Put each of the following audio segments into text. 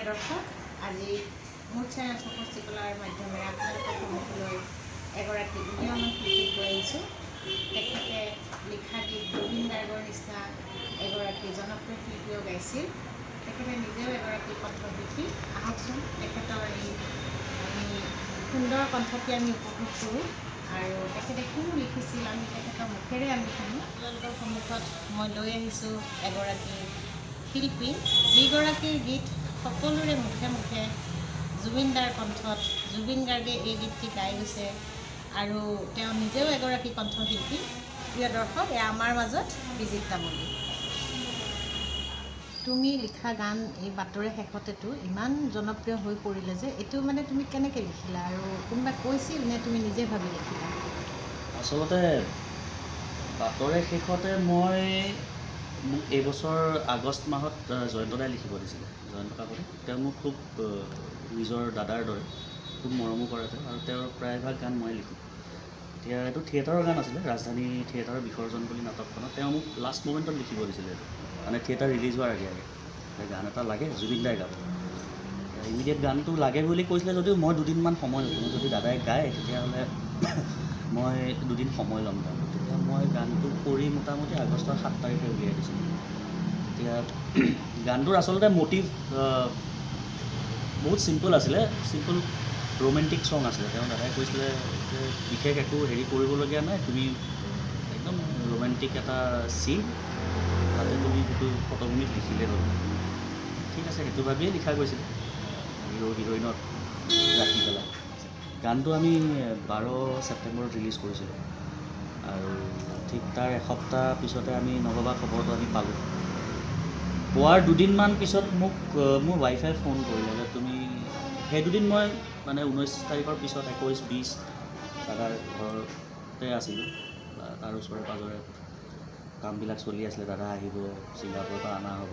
প্ৰিয় দৰ্শক, আজি মোৰ চেনেল চকচিকলাৰ মাধ্যমেৰে আপোনালোকৰ সন্মুখলৈ এগৰাকী উদীয়মান শিল্পীক লৈ আহিছোঁ। তেখেতে লিখা গীত জুবিন গাৰ্গৰ নিচিনা এগৰাকী জনপ্ৰিয় শিল্পীও গাইছিল। তেখেতে নিজেও এগৰাকী কণ্ঠশিল্পী। আহকচোন তেখেতৰ এই সুন্দৰ কণ্ঠটি আমি উপভোগ কৰোঁ আৰু তেখেতে কিনো লিখিছিল আমি তেখেতৰ মুখেৰে আমি শুনো। আপোনালোকৰ সন্মুখত মই লৈ আহিছোঁ এগৰাকী শিল্পী, যিগৰাকীৰ গীত সকলোৰে মুখে মুখে জুবিন দাৰ কণ্ঠত জুবিন গাৰ্গে এই গীতটি গাই গৈছে আৰু তেওঁ নিজেও এগৰাকী কণ্ঠশিল্পী। প্ৰিয় দৰ্শক, এয়া আমাৰ মাজত বিজিত তামুলী। তুমি লিখা গান এই বাটৰে শেষতেতো ইমান জনপ্ৰিয় হৈ পৰিলে যে এইটো মানে তুমি কেনেকৈ লিখিলা আৰু কোনোবাই কৈছিল নে তুমি নিজে ভাবি লিখিলা? আচলতে বাটৰে শেষতে মই মোক এইবছৰ আগষ্ট মাহত জয়ন্তদাই লিখিব দিছিলে। জয়ন্ত কাকতি তেওঁ মোক খুব নিজৰ দাদাৰ দৰে খুব মৰমো কৰে তেওঁ, আৰু তেওঁৰ প্ৰায়ভাগ গান মই লিখোঁ। এতিয়া এইটো থিয়েটাৰৰ গান আছিলে, ৰাজধানী থিয়েটাৰৰ বিসৰ্জন বুলি নাটকখনত তেওঁ মোক লাষ্ট মোমেণ্টত লিখিব দিছিলে। এইটো মানে থিয়েটাৰ ৰিলিজ হোৱাৰ আগে গান এটা লাগে, জুবিন দাই গাব। ইমিডিয়েট গানটো লাগে বুলি কৈছিলে যদিও মই দুদিনমান সময় ল'লোঁ। যদি দাদাই গায় তেতিয়াহ'লে মই দুদিন সময় ল'ম গানটো। তেতিয়া মই গানটো কৰি মোটামুটি আগষ্টৰ 7 তাৰিখে উলিয়াই দিছিলোঁ। এতিয়া গানটোৰ আচলতে মটিভ বহুত চিম্পল আছিলে, চিম্পল ৰোমেণ্টিক ছং আছিলে। তেওঁ দাদাই কৈছিলে যে বিশেষ একো হেৰি কৰিবলগীয়া নাই, তুমি একদম ৰোমেণ্টিক এটা চিন তাতে তুমি সেইটো পটভূমিত লিখিলেই হ'ল। ঠিক আছে, সেইটো ভাবিয়ে লিখা গৈছিলে হিৰো হিৰইনত ৰাখি পেলাই। গানটো আমি 12 ছেপ্টেম্বৰত ৰিলিজ কৰিছিলোঁ আৰু ঠিক তাৰ এসপ্তাহ পিছতে আমি নভবা খবৰটো আমি পালোঁ। পোৱাৰ দুদিনমান পিছত মোক মোৰ ৱাইফে ফোন কৰিলে যে তুমি সেই দুদিন মই মানে 19 তাৰিখৰ পিছত 21-20 দাদাৰ ঘৰতে আছিলোঁ। তাৰ ওচৰে পাঁজৰে কামবিলাক চলি আছিলে, দাদা আহিব, ছিংগাপুৰৰ পৰা অনা হ'ব।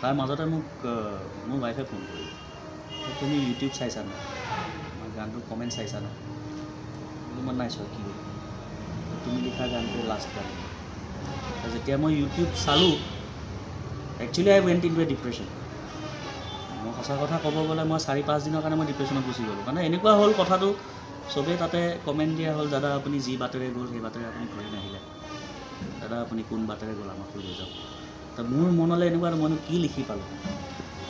তাৰ মাজতে মোক মোৰ ৱাইফে ফোন কৰিলে, তুমি ইউটিউব চাইছা নাই, মই গানটোৰ কমেণ্ট চাইছা নাই? মই নাই চোৱা, কি হ'ল? তুমি লিখা গানটোৰ লাষ্ট গান। যেতিয়া মই ইউটিউব চালোঁ, actually I went into a depression. মই সঁচা কথা ক'ব গ'লে মই 4-5 দিনৰ কাৰণে মই ডিপ্ৰেশ্যনত গুচি গ'লোঁ। মানে এনেকুৱা হ'ল কথাটো, চবেই তাতে কমেণ্ট দিয়া হ'ল, দাদা আপুনি যি বাটেৰে গ'ল সেই বাটেৰে আপুনি ঘূৰি নাহিলে, দাদা আপুনি কোন বাটেৰে গ'ল আমাকো লৈ যাওক। তো মোৰ মনলৈ এনেকুৱা মইনো কি লিখি পালোঁ,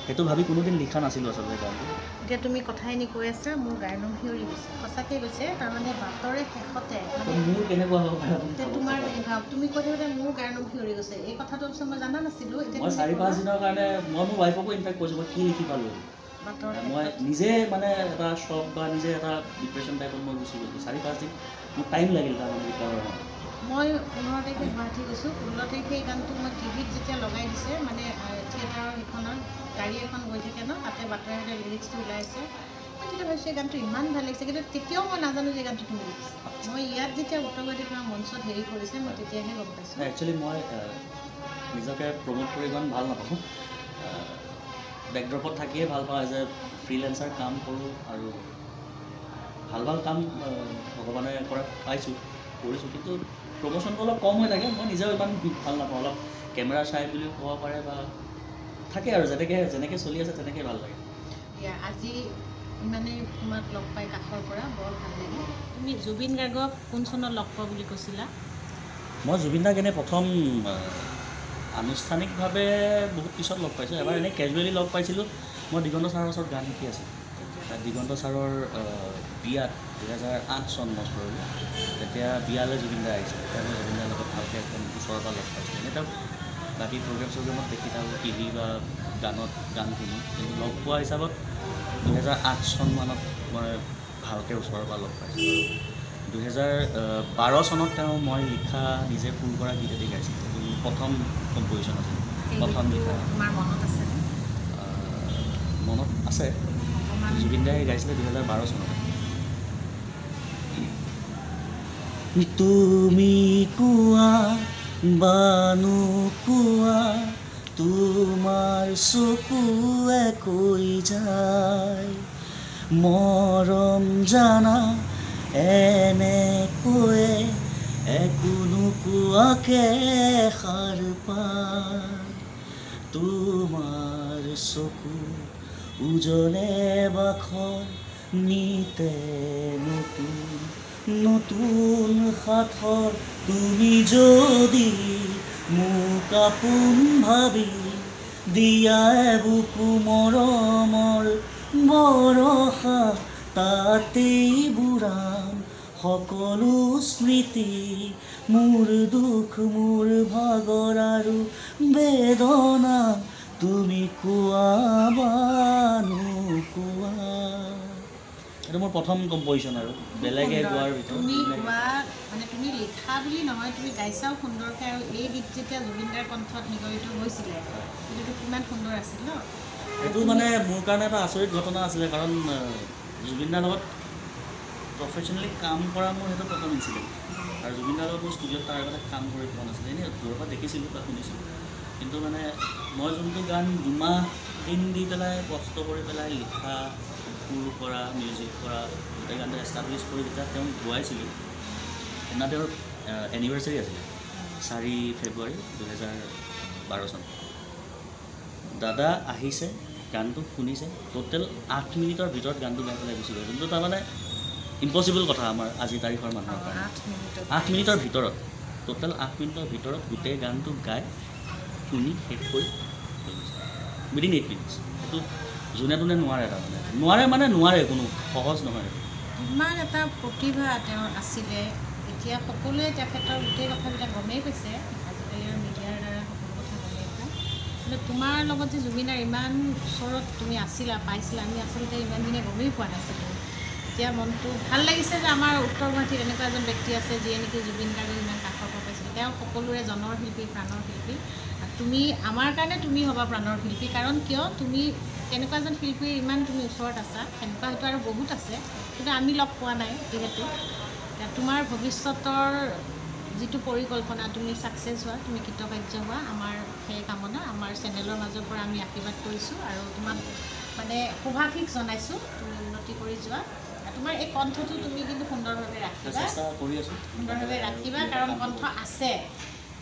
সেইটো ভাবি কোনোদিন লিখা নাছিলোঁ আচলতে গানটো। এতিয়া তুমি কথাখিনি কৈ আছা, মোৰ গাৰ নোম শিয়ৰি গৈছে, সঁচাকৈ গৈছে। তাৰমানে বাটৰে শেষতে মোৰ কেনেকুৱা হ'ব পাৰে তোমাৰ তুমি কৈ থাকোঁতে মোৰ গাৰ নোম শিয়ৰি গৈছে। এই কথাটো অৱশ্যে মই জানা নাছিলোঁ। মই 4-5 দিনৰ কাৰণে মই মোৰ ৱাইফকো ইনফেক্ট কৈছোঁ মই কি লিখি পালোঁ। মই নিজে মানে এটা শ্বক বা নিজে এটা ডিপ্ৰেশ্যন টাইপত মই গুচি গৈছোঁ। 4-5 দিন মোৰ টাইম লাগিল তাৰমানে ৰিকভাৰ হোৱা। মই 15 তাৰিখে গুৱাহাটী গৈছোঁ। 16 তাৰিখে এই গানটো মই টিভিত যেতিয়া লগাই দিছে, মানে থিয়েটাৰৰ সেইখনত গাড়ী এখন গৈ থাকে ন, তাতে বাতৰি লিৰিক্সটো ওলাইছে। মই তেতিয়া ভাবিছোঁ এই গানটো ইমান ভাল লাগিছে, কিন্তু তেতিয়াও মই নাজানো যে গানটো তুমি লিখিছা। মই ইয়াত যেতিয়া উত্তৰগুৱাহাটী তোমাৰ মঞ্চত হেৰি কৰিছে, মই তেতিয়াহে গম পাইছোঁ। একচুৱেলি মই নিজকে প্ৰমোট কৰি ইমান ভাল নাপাওঁ, বেকড্ৰপত থাকিয়ে ভাল পাওঁ। এজ এ ফ্ৰীলেঞ্চাৰ কাম কৰোঁ আৰু ভাল ভাল কাম ভগৱানে কৰা পাইছোঁ, কৰিছোঁ, কিন্তু প্ৰমোশ্যনটো অলপ কম হৈ থাকে। মই নিজেও ইমান ভাল নাপাওঁ, অলপ কেমেৰা চাই বুলিও ক'ব পাৰে বা থাকে আৰু যেনেকৈ চলি আছে তেনেকৈ ভাল লাগে। আজি ইমানেই তোমাক লগ পাই কাষৰ পৰা বৰ ভাল লাগে। তুমি জুবিন গাৰ্গক কোন চনত লগ পোৱা বুলি কৈছিলা? মই জুবিন দাক এনেই প্ৰথম আনুষ্ঠানিকভাৱে বহুত পিছত লগ পাইছোঁ। এবাৰ এনেই কেজুৱেলি লগ পাইছিলোঁ, মই দিগন্ত ছাৰৰ ওচৰত গান শিকি আছিলোঁ। দিগন্ত ছাৰৰ বিয়াত 2008 চন বছৰ, তেতিয়া বিয়ালৈ জুবিন দা আহিছিল। তেতিয়া মই জুবিন দাৰ লগত ভালকৈ একদম ওচৰৰ পৰা লগ পাইছিলোঁ। এনেই তেওঁক বাকী প্ৰগ্ৰেমত দেখি থাকোঁ, টিভি বা গান শুনি, কিন্তু লগ পোৱা হিচাপত 2008 চনমানত মই ভালকৈ ওচৰৰ পৰা লগ পাইছিলোঁ। 2012 চনত তেওঁ মই লিখা নিজে ফুল কৰা গীত এটি গাইছিলোঁ। সেইটো প্ৰথম কম্প'জিশ্যন আছিল, প্ৰথম লিখা। তোমাৰ মনত আছে? মনত আছে, জুবিন দাই গাইছিলে 2012 চনত। তুমি কোৱা বানু কোৱা, তোমাৰ চকুৱে কৈ যায়, মৰম জানা এনেকৈয়ে একো নোকোৱাকে সাৰ পায়, তোমাৰ চকু উজলে বাখৰ নিতে নতুন সাথৰ তুমি যদি মোক আপোন ভাবি দিয়া বুকু মৰমৰ বৰষা তাতেই বুৰাম সকলো স্মৃতি মোৰ দুখ মোৰ ভাগৰ আৰু বেদনা তুমি কোৱা বা নোকোৱা এইটো মোৰ প্ৰথম কম্পজিশ্যন আৰু বেলেগে গোৱাৰ তুমি ভিতৰত গোৱা মানে তুমি লিখা বুলি নহয় তুমি গাইছাও সুন্দৰকৈ আৰু এই গীত যেতিয়া জুবিনদাৰ কণ্ঠত নিগৰিত হৈছিলে সেইটো কিমান সুন্দৰ আছিল ন এইটো মানে মোৰ কাৰণে এটা আচৰিত ঘটনা আছিলে কাৰণ জুবিনদাৰ লগত প্ৰফেশ্যনেলি কাম কৰা মোৰ সেইটো প্ৰথম ইনচিডেণ্ট আৰু জুবিনদাৰ লগত মোৰ ষ্টুডিঅ'ত তাৰ আগতে কাম কৰি পোৱা নাছিলে এনেই দূৰৰ পৰা দেখিছিলোঁ বা শুনিছিলোঁ কিন্তু মানে মই যোনটো গান দুমাহ দিন দি পেলাই কষ্ট কৰি পেলাই লিখা সুৰ কৰা মিউজিক কৰা গোটেই গানটো এষ্টাব্লিছ কৰি যেতিয়া তেওঁ গোৱাইছিলোঁ সেইদিনা তেওঁৰ এনিভাৰ্চাৰী আছিলে 4 ফেব্ৰুৱাৰী 2012 চন দাদা আহিছে গানটো শুনিছে টোটেল 8 মিনিটৰ ভিতৰত গানটো গাই পেলাই গুচি গ'ল যোনটো তাৰমানে ইম্পচিবল কথা আমাৰ আজি তাৰিখৰ মানুহৰ কাৰণে 8 মিনিটৰ ভিতৰত টোটেল 8 মিনিটৰ ভিতৰত গোটেই গানটো গাই শুনি শেষ কৰি উইদিন 8 মিনিটছ সেইটো যোনে তোনে নোৱাৰে তাৰমানে নোৱাৰে কোনো সহজ নহয় ইমান এটা প্ৰতিভা তেওঁৰ আছিলে এতিয়া সকলোৱে তেখেতৰ গোটেই কথাবিলাক গমেই পাইছে আজিকালি আৰু মিডিয়াৰ দ্বাৰা সকলো কথা গমেই পায় কিন্তু তোমাৰ লগত যে জুবিনাৰ ইমান ওচৰত তুমি আছিলা পাইছিলা আমি আচলতে ইমানদিনে গমেই পোৱা নাছিলোঁ এতিয়া মনটো ভাল লাগিছে যে আমাৰ উত্তৰ গুৱাহাটীত এনেকুৱা এজন ব্যক্তি আছে যিয়ে নেকি জুবিন গাৰ্গক ইমান কাষৰ পৰা পাইছিলে তেওঁ সকলোৰে জনৰ শিল্পী প্ৰাণৰ শিল্পী তুমি আমাৰ কাৰণে তুমি হ'বা প্ৰাণৰ শিল্পী কাৰণ কিয় তুমি তেনেকুৱা এজন শিল্পীৰ ইমান তুমি ওচৰত আছা সেনেকুৱা হয়তো আৰু বহুত আছে কিন্তু আমি লগ পোৱা নাই যিহেতু তোমাৰ ভৱিষ্যতৰ যিটো পৰিকল্পনা তুমি ছাকচেছ হোৱা তুমি কৃতকাৰ্য হোৱা আমাৰ সেই কামনা আমাৰ চেনেলৰ মাজৰ পৰা আমি আশীৰ্বাদ কৰিছোঁ আৰু তোমাক মানে শুভাশীষ জনাইছোঁ তুমি উন্নতি কৰি যোৱা তোমাৰ এই কণ্ঠটো তুমি কিন্তু সুন্দৰভাৱে ৰাখিবা কাৰণ কণ্ঠ আছে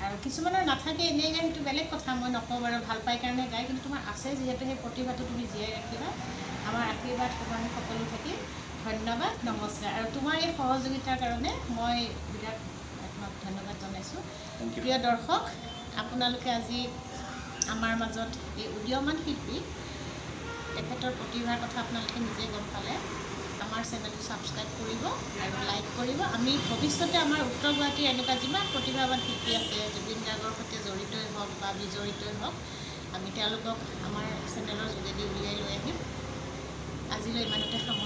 আৰু কিছুমানৰ নাথাকে এনেই গায় সেইটো বেলেগ কথা মই নকওঁ বাৰু ভাল পাই কাৰণে গায় কিন্তু তোমাৰ আছে যিহেতু সেই প্ৰতিভাটো তুমি জীয়াই ৰাখিবা আমাৰ আশীৰ্বাদ শুভাশীষ সকলো থাকিল ধন্যবাদ নমস্কাৰ আৰু তোমাৰ এই সহযোগিতাৰ কাৰণে মই বিৰাট ধন্যবাদ জনাইছোঁ প্ৰিয় দৰ্শক আপোনালোকে আজি আমাৰ মাজত এই উদীয়মান শিল্পী তেখেতৰ প্ৰতিভাৰ কথা আপোনালোকে নিজে গম পালে আমাৰ চেনেলটো ছাবস্ক্ৰাইব কৰিব আৰু লাইক কৰিব আমি ভৱিষ্যতে আমাৰ উত্তৰ গুৱাহাটীৰ এনেকুৱা যিমান প্ৰতিভাৱান শিল্পী আছে জুবিন গাৰ্গৰ সৈতে জড়িতই হওক বা বিজড়িতই হওক আমি তেওঁলোকক আমাৰ চেনেলৰ যোগেদি উলিয়াই লৈ আহিম আজিলৈ ইমানতে সামৰিছোঁ